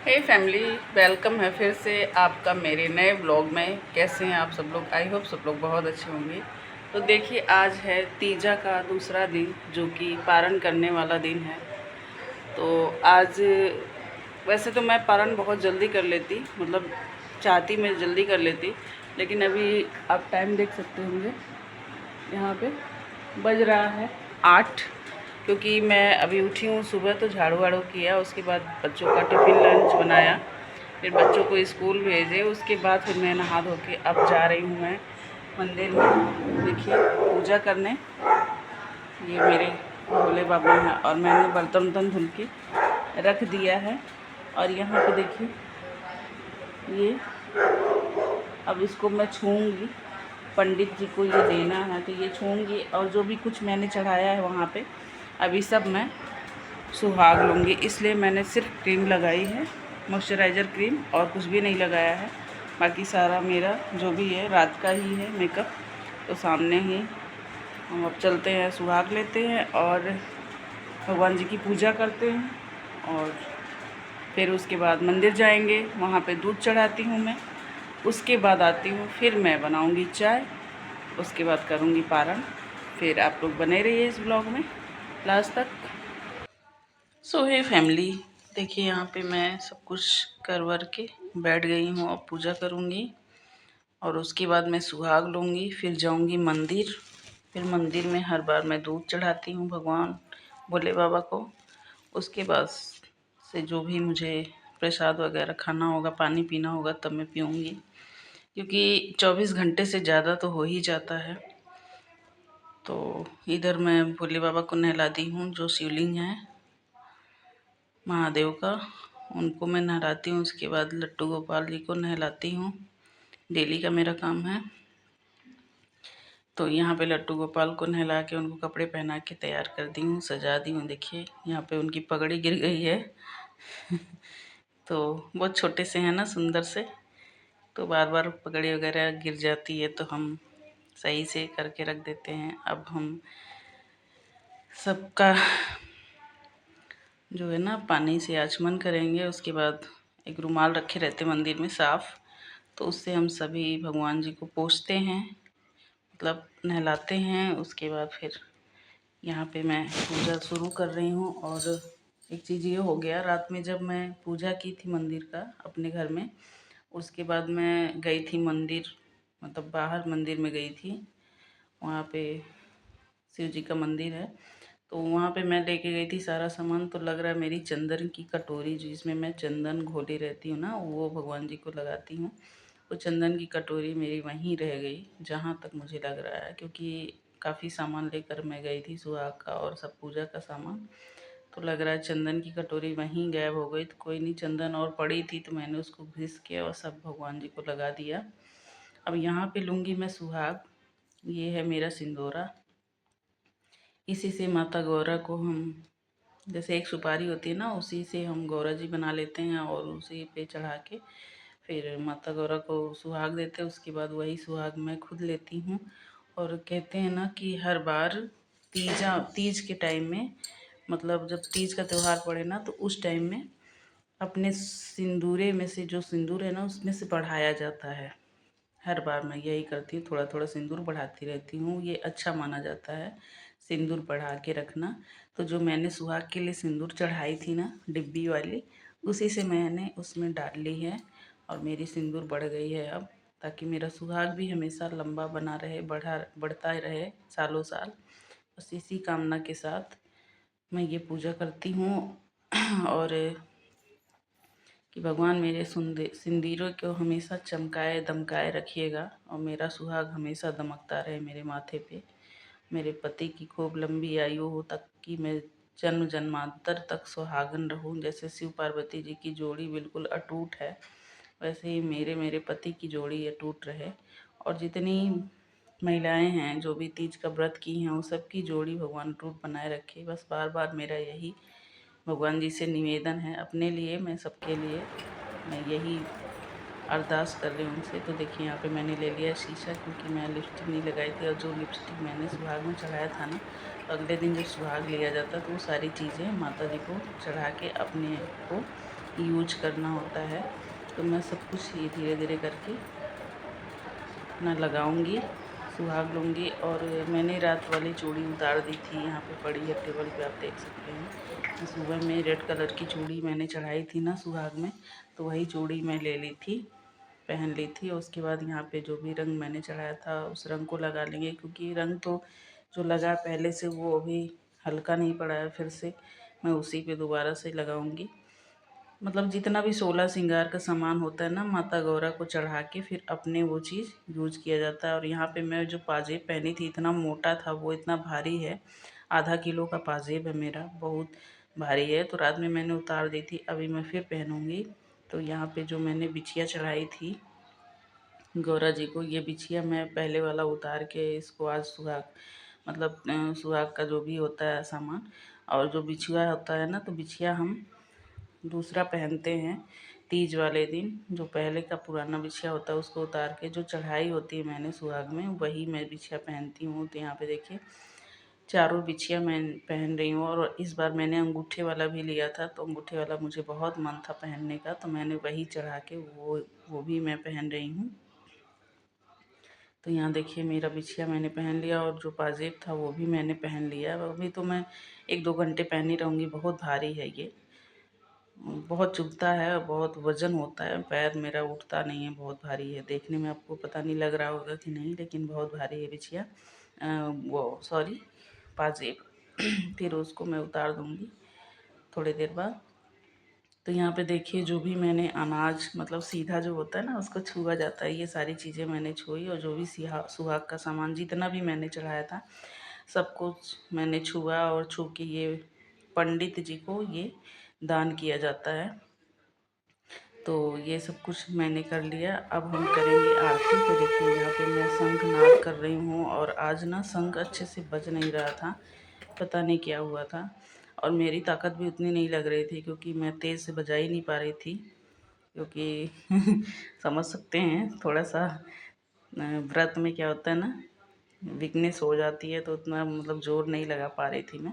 हे family, welcome है फिर से आपका मेरे नए ब्लॉग में। कैसे हैं आप सब लोग? आई होप सब लोग बहुत अच्छे होंगे। तो देखिए, आज है तीजा का दूसरा दिन, जो कि पारण करने वाला दिन है। तो आज वैसे तो मैं पारण बहुत जल्दी कर लेती, मतलब चाहती मैं जल्दी कर लेती, लेकिन अभी आप टाइम देख सकते होंगे, यहाँ पे बज रहा है 8। क्योंकि मैं अभी उठी हूँ सुबह, तो झाड़ू वाड़ू किया, उसके बाद बच्चों का टिफ़िन लंच बनाया, फिर बच्चों को स्कूल भेजे, उसके बाद फिर मैं नहा धो के अब जा रही हूँ मैं मंदिर में, देखिए, पूजा करने। ये मेरे भोले बाबा हैं और मैंने बर्तन वर्तन धुल के रख दिया है। और यहाँ पे देखिए, ये अब इसको मैं छूऊंगी, पंडित जी को ये देना है तो ये छूऊंगी। और जो भी कुछ मैंने चढ़ाया है वहाँ पे, अभी सब मैं सुहाग लूँगी, इसलिए मैंने सिर्फ क्रीम लगाई है, मॉइस्चराइज़र क्रीम, और कुछ भी नहीं लगाया है। बाकी सारा मेरा जो भी है रात का ही है मेकअप। तो सामने ही हम अब चलते हैं, सुहाग लेते हैं और भगवान जी की पूजा करते हैं। और फिर उसके बाद मंदिर जाएंगे, वहाँ पे दूध चढ़ाती हूँ मैं। उसके बाद आती हूँ, फिर मैं बनाऊँगी चाय, उसके बाद करूँगी पारण। फिर आप लोग बने रहिए इस ब्लॉग में लास्ट तक। सो हे फैमिली, देखिए यहाँ पे मैं सब कुछ कर वर के बैठ गई हूँ। अब पूजा करूँगी और उसके बाद मैं सुहाग लूँगी, फिर जाऊँगी मंदिर। फिर मंदिर में हर बार मैं दूध चढ़ाती हूँ भगवान भोले बाबा को। उसके बाद से जो भी मुझे प्रसाद वगैरह खाना होगा, पानी पीना होगा, तब मैं पीऊँगी, क्योंकि 24 घंटे से ज़्यादा तो हो ही जाता है। तो इधर मैं भोले बाबा को नहलाती हूँ, जो शिवलिंग है महादेव का, उनको मैं नहलाती हूँ। उसके बाद लट्टू गोपाल जी को नहलाती हूँ, डेली का मेरा काम है। तो यहाँ पे लट्टू गोपाल को नहला के उनको कपड़े पहना के तैयार कर दी हूँ, सजा दी हूँ। देखिए यहाँ पे उनकी पगड़ी गिर गई है तो बहुत छोटे से हैं ना, सुंदर से, तो बार बार पगड़ी वगैरह गिर जाती है, तो हम सही से करके रख देते हैं। अब हम सबका जो है ना पानी से आचमन करेंगे। उसके बाद एक रुमाल रखे रहते मंदिर में साफ़, तो उससे हम सभी भगवान जी को पोंछते हैं, मतलब नहलाते हैं। उसके बाद फिर यहाँ पे मैं पूजा शुरू कर रही हूँ। और एक चीज़ ये हो गया, रात में जब मैं पूजा की थी मंदिर का अपने घर में, उसके बाद मैं गई थी मंदिर, मतलब बाहर मंदिर में गई थी, वहाँ पे शिव जी का मंदिर है, तो वहाँ पे मैं लेके गई थी सारा सामान। तो लग रहा है मेरी चंदन की कटोरी, जिसमें मैं चंदन घोली रहती हूँ ना, वो भगवान जी को लगाती हूँ, वो चंदन की कटोरी मेरी वहीं रह गई, जहाँ तक मुझे लग रहा है, क्योंकि काफ़ी सामान लेकर मैं गई थी सुहाग का और सब पूजा का सामान। तो लग रहा है चंदन की कटोरी वहीं गायब हो गई। तो कोई नहीं, चंदन और पड़ी थी तो मैंने उसको घिस के और सब भगवान जी को लगा दिया। अब यहाँ पे लूँगी मैं सुहाग। ये है मेरा सिंदूरा, इसी से माता गौरा को हम, जैसे एक सुपारी होती है ना, उसी से हम गौरा जी बना लेते हैं और उसी पे चढ़ा के फिर माता गौरा को सुहाग देते हैं। उसके बाद वही सुहाग मैं खुद लेती हूँ। और कहते हैं ना कि हर बार तीज के टाइम में, मतलब जब तीज का त्यौहार पड़े ना, तो उस टाइम में अपने सिंदूरे में से, जो सिंदूर है ना, उसमें से बढ़ाया जाता है। हर बार मैं यही करती हूँ, थोड़ा थोड़ा सिंदूर बढ़ाती रहती हूँ, ये अच्छा माना जाता है सिंदूर बढ़ा के रखना। तो जो मैंने सुहाग के लिए सिंदूर चढ़ाई थी ना, डिब्बी वाली, उसी से मैंने उसमें डाल ली है और मेरी सिंदूर बढ़ गई है अब, ताकि मेरा सुहाग भी हमेशा लंबा बना रहे, बढ़ता रहे सालों साल। बस इसी कामना के साथ मैं ये पूजा करती हूँ और कि भगवान मेरे सिंदूरों को हमेशा चमकाए दमकाए रखिएगा और मेरा सुहाग हमेशा दमकता रहे मेरे माथे पे। मेरे पति की खूब लंबी आयु हो, तक कि मैं जन्म जन्मांतर तक सुहागन रहूं। जैसे शिव पार्वती जी की जोड़ी बिल्कुल अटूट है, वैसे ही मेरे पति की जोड़ी अटूट रहे। और जितनी महिलाएं हैं जो भी तीज का व्रत की हैं, उन सब की जोड़ी भगवान अटूट बनाए रखे। बस बार बार मेरा यही भगवान जी से निवेदन है, अपने लिए, मैं सबके लिए मैं यही अरदास कर रही हूँ उनसे। तो देखिए यहाँ पे मैंने ले लिया शीशा, क्योंकि मैं लिपस्टिक नहीं लगाई थी, और जो लिपस्टिक मैंने सुहाग में चढ़ाया था ना, अगले दिन जब सुहाग लिया जाता तो वो सारी चीज़ें माता जी को चढ़ा के अपने को यूज करना होता है। तो मैं सब कुछ ही धीरे धीरे करके अपना लगाऊंगी, सुहाग लूँगी। और मैंने रात वाली चूड़ी उतार दी थी, यहाँ पे पड़ी है टेबल पे, आप देख सकते हैं। सुबह में रेड कलर की चूड़ी मैंने चढ़ाई थी ना सुहाग में, तो वही चूड़ी मैं ले ली थी, पहन ली थी। और उसके बाद यहाँ पे जो भी रंग मैंने चढ़ाया था उस रंग को लगा लेंगे, क्योंकि रंग तो जो लगा पहले से वो अभी हल्का नहीं पड़ा है, फिर से मैं उसी पे दोबारा से लगाऊंगी। मतलब जितना भी 16 श्रृंगार का सामान होता है ना, माता गौरा को चढ़ा के फिर अपने वो चीज़ यूज किया जाता है। और यहाँ पे मैं जो पाजेब पहनी थी इतना मोटा था, वो इतना भारी है, आधा किलो का पाजेब है मेरा, बहुत भारी है। तो रात में मैंने उतार दी थी, अभी मैं फिर पहनूंगी। तो यहाँ पे जो मैंने बिछिया चढ़ाई थी गौरा जी को, ये बिछिया मैं पहले वाला उतार के इसको आज सुहाग, मतलब सुहाग का जो भी होता है सामान, और जो बिछुआ होता है ना, तो बिछिया हम दूसरा पहनते हैं तीज वाले दिन। जो पहले का पुराना बिछिया होता है उसको उतार के जो चढ़ाई होती है मैंने सुहाग में, वही मैं बिछिया पहनती हूँ। तो यहाँ पे देखिए चारों बिछिया मैं पहन रही हूँ। और इस बार मैंने अंगूठे वाला भी लिया था, तो अंगूठे वाला मुझे बहुत मन था पहनने का, तो मैंने वही चढ़ा के वो भी मैं पहन रही हूँ। तो यहाँ देखिए मेरा बिछिया मैंने पहन लिया, और जो पाजेब था वो भी मैंने पहन लिया। अभी तो मैं 1-2 घंटे पहनी रहूँगी, बहुत भारी है ये, बहुत चुभता है, बहुत वज़न होता है, पैर मेरा उठता नहीं है, बहुत भारी है। देखने में आपको पता नहीं लग रहा होगा कि नहीं, लेकिन बहुत भारी है बिछिया, वो सॉरी पाजेब। फिर उसको मैं उतार दूँगी थोड़ी देर बाद। तो यहाँ पे देखिए जो भी मैंने अनाज, मतलब सीधा जो होता है ना उसको छुआ जाता है, ये सारी चीज़ें मैंने छुई। और जो भी सुहाग का सामान जितना भी मैंने चढ़ाया था सब कुछ मैंने छुआ, और छू के ये पंडित जी को ये दान किया जाता है। तो ये सब कुछ मैंने कर लिया। अब हम करेंगे आरती। तो देखिए यहाँ पे मैं शंख नाद कर रही हूँ, और आज ना शंख अच्छे से बज नहीं रहा था, पता नहीं क्या हुआ था। और मेरी ताकत भी उतनी नहीं लग रही थी, क्योंकि मैं तेज़ से बजा ही नहीं पा रही थी, क्योंकि समझ सकते हैं थोड़ा सा व्रत में क्या होता है ना, वीकनेस हो जाती है, तो उतना मतलब जोर नहीं लगा पा रही थी मैं।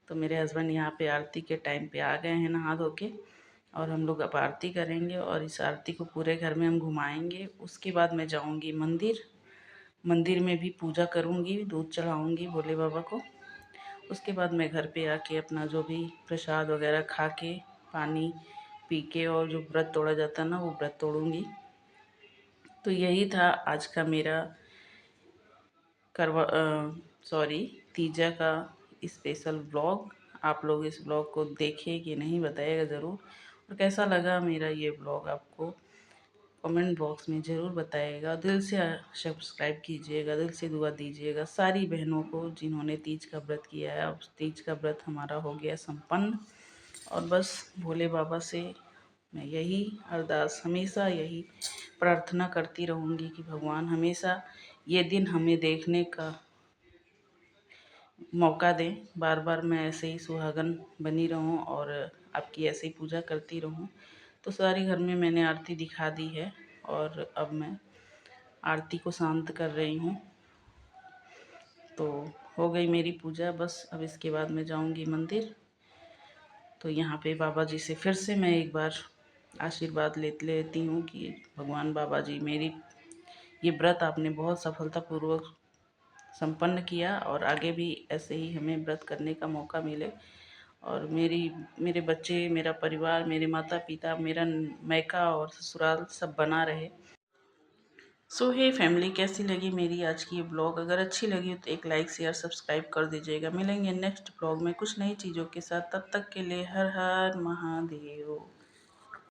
तो मेरे हस्बैंड यहाँ पे आरती के टाइम पे आ गए हैं नहा धो के, और हम लोग अब आरती करेंगे, और इस आरती को पूरे घर में हम घुमाएंगे। उसके बाद मैं जाऊँगी मंदिर, मंदिर में भी पूजा करूँगी, दूध चढ़ाऊँगी भोले बाबा को। उसके बाद मैं घर पे आके अपना जो भी प्रसाद वगैरह खा के, पानी पी के, और जो व्रत तोड़ा जाता है ना वो व्रत तोड़ूँगी। तो यही था आज का मेरा करवा सॉरी तीजा का स्पेशल ब्लॉग। आप लोग इस ब्लॉग को देखें कि नहीं बताइएगा ज़रूर, और कैसा लगा मेरा ये ब्लॉग आपको कमेंट बॉक्स में ज़रूर बताइएगा। दिल से सब्सक्राइब कीजिएगा, दिल से दुआ दीजिएगा सारी बहनों को जिन्होंने तीज का व्रत किया है। अब तीज का व्रत हमारा हो गया संपन्न, और बस भोले बाबा से मैं यही अरदास, हमेशा यही प्रार्थना करती रहूँगी कि भगवान हमेशा ये दिन हमें देखने का मौका दें, बार बार मैं ऐसे ही सुहागन बनी रहूं और आपकी ऐसे ही पूजा करती रहूं। तो सारे घर में मैंने आरती दिखा दी है, और अब मैं आरती को शांत कर रही हूं। तो हो गई मेरी पूजा, बस अब इसके बाद मैं जाऊंगी मंदिर। तो यहाँ पे बाबा जी से फिर से मैं एक बार आशीर्वाद लेती हूँ कि भगवान बाबा जी, मेरी ये व्रत आपने बहुत सफलतापूर्वक संपन्न किया, और आगे भी ऐसे ही हमें व्रत करने का मौका मिले, और मेरे बच्चे, मेरा परिवार, मेरे माता पिता, मेरा मायका और ससुराल सब बना रहे। सो हे फैमिली, कैसी लगी मेरी आज की ये ब्लॉग? अगर अच्छी लगी तो एक लाइक शेयर सब्सक्राइब कर दीजिएगा। मिलेंगे नेक्स्ट ब्लॉग में कुछ नई चीज़ों के साथ, तब तक के लिए हर हर महादेव।